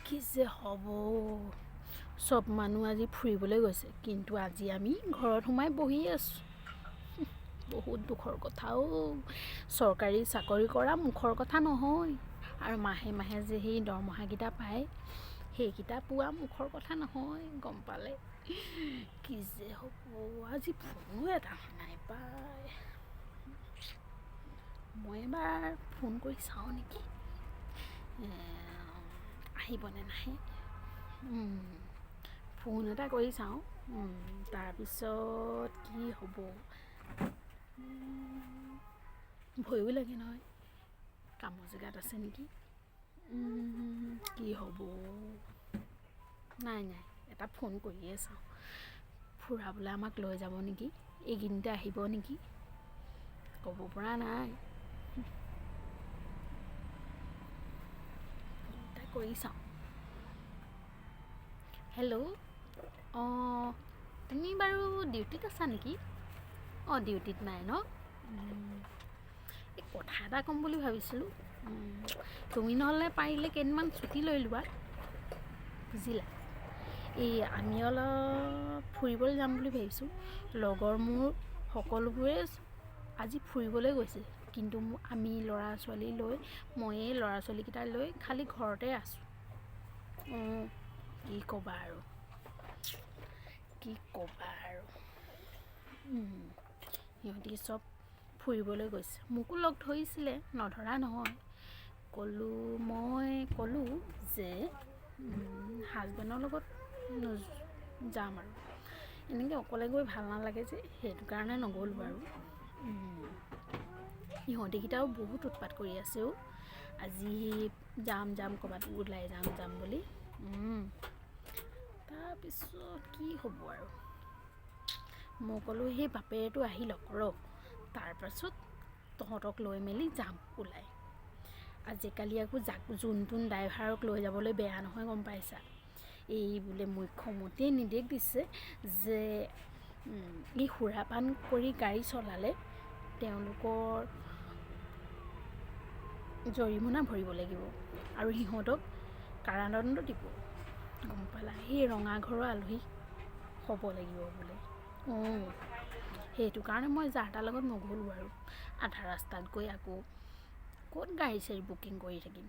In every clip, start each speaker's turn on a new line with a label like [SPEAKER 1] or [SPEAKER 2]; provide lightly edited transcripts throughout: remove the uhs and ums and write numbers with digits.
[SPEAKER 1] কি যে হ'ব সব মানুহ আজি ফুৰিবলৈ গৈছে কিন্তু আজি আমি ঘৰত সোমাই বহি আছোঁ বহুত দুখৰ কথাও চৰকাৰী চাকৰি কৰা মুখৰ কথা নহয় আৰু মাহে মাহে যে সেই দৰমহাকেইটা পায় সেইকেইটা পোৱা মুখৰ কথা নহয় গম পালে কি যে হ'ব আজি ফোনো এটা নাই পায় মই এবাৰ ফোন কৰি চাওঁ নেকি আহিবনে নাহে ফোন এটা কৰি চাওঁ তাৰপিছত কি হ'ব ভয়ো লাগে নহয় কামৰ জেগাত আছে নেকি কি হ'ব নাই এটা ফোন কৰিয়ে চাওঁ ফুৰাবলৈ আমাক লৈ যাব নেকি এইকেইদিনতে আহিব নেকি ক'ব পৰা নাই এটা কৰি চাওঁ হেল্ল' অঁ তুমি বাৰু ডিউটিত আছা নেকি অঁ ডিউটিত নাই ন এই কথা এটা ক'ম বুলি ভাবিছিলোঁ তুমি নহ'লে পাৰিলে কেইদিনমান ছুটি লৈ লোৱা বুজিলা এই আমি অলপ ফুৰিবলৈ যাম বুলি ভাবিছোঁ লগৰ মোৰ সকলোবোৰে আজি ফুৰিবলৈ গৈছে কিন্তু আমি ল'ৰা ছোৱালী লৈ ময়ে ল'ৰা ছোৱালীকেইটা লৈ খালি ঘৰতে আছোঁ কি ক'বা আৰু সিহঁতি চব ফুৰিবলৈ গৈছে মোকো লগ ধৰিছিলে নধৰা নহয় মই ক'লোঁ যে হাজবেণ্ডৰ লগত যাম আৰু এনেকৈ অকলে গৈ ভাল নালাগে যে সেইটো কাৰণে নগ'লোঁ বাৰু সিহঁতিকেইটাও বহুত উৎপাত কৰি আছে আজি যাম ক'ৰবাত ওলাই যাম বুলি তাৰপিছত কি হ'ব আৰু মই ক'লোঁ সেই বাপেৰেটো আহি লওক তাৰপাছত তহঁতক লৈ মেলি যাম ওলাই আজিকালি আকৌ যোন ড্ৰাইভাৰক লৈ যাবলৈ বেয়া নহয় গম পাইছা এই বোলে মুখ্যমন্ত্ৰীয়ে নিৰ্দেশ দিছে যে এই সুৰাপান কৰি গাড়ী চলালে তেওঁলোকৰ জৰিমনা ভৰিব লাগিব আৰু সিহঁতক কাৰাদণ্ড দিব গম পালা সেই ৰঙাঘৰৰ আলহী হ'ব লাগিব বোলে সেইটো কাৰণে মই যাৰ তাৰ লগত নগ'লোঁ আৰু আধা ৰাস্তাত গৈ আকৌ ক'ত গাড়ী চাড়ী বুকিং কৰি থাকিম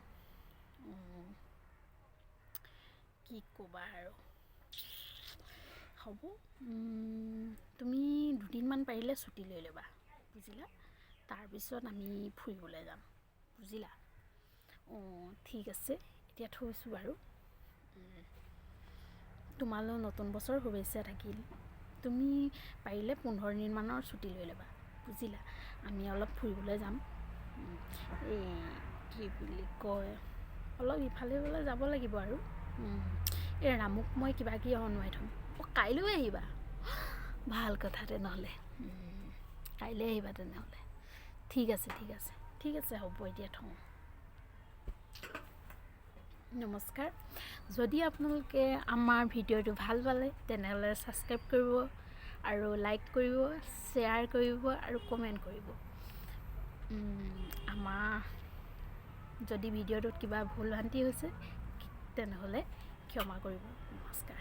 [SPEAKER 1] কি ক'বা আৰু হ'ব তুমি দুদিনমান পাৰিলে ছুটি লৈ ল'বা বুজিলা তাৰপিছত আমি ফুৰিবলৈ যাম বুজিলা ঠিক আছে এতিয়া থৈছোঁ বাৰু তোমালৈ নতুন বছৰ শুভেচ্ছা থাকিল তুমি পাৰিলে 15 দিনমানৰ ছুটি লৈ ল'বা বুজিলা আমি অলপ ফুৰিবলৈ যাম এই কি বুলি কয় অলপ ইফালে যাব লাগিব আৰু এই ৰামুক মই কিবা অনোৱাই থ'ম কাইলৈ আহিবা ভাল কথা তেনেহ'লে কাইলৈ আহিবা তেনেহ'লে ঠিক আছে হ'ব এতিয়া থওঁ নমস্কাৰ যদি আপোনালোকে আমাৰ ভিডিঅ'টো ভাল পালে তেনেহ'লে ছাবস্ক্ৰাইব কৰিব আৰু লাইক কৰিব শ্বেয়াৰ কৰিব আৰু কমেণ্ট কৰিব আমাৰ যদি ভিডিঅ'টোত কিবা ভুল ভ্ৰান্তি হৈছে তেনেহ'লে ক্ষমা কৰিব নমস্কাৰ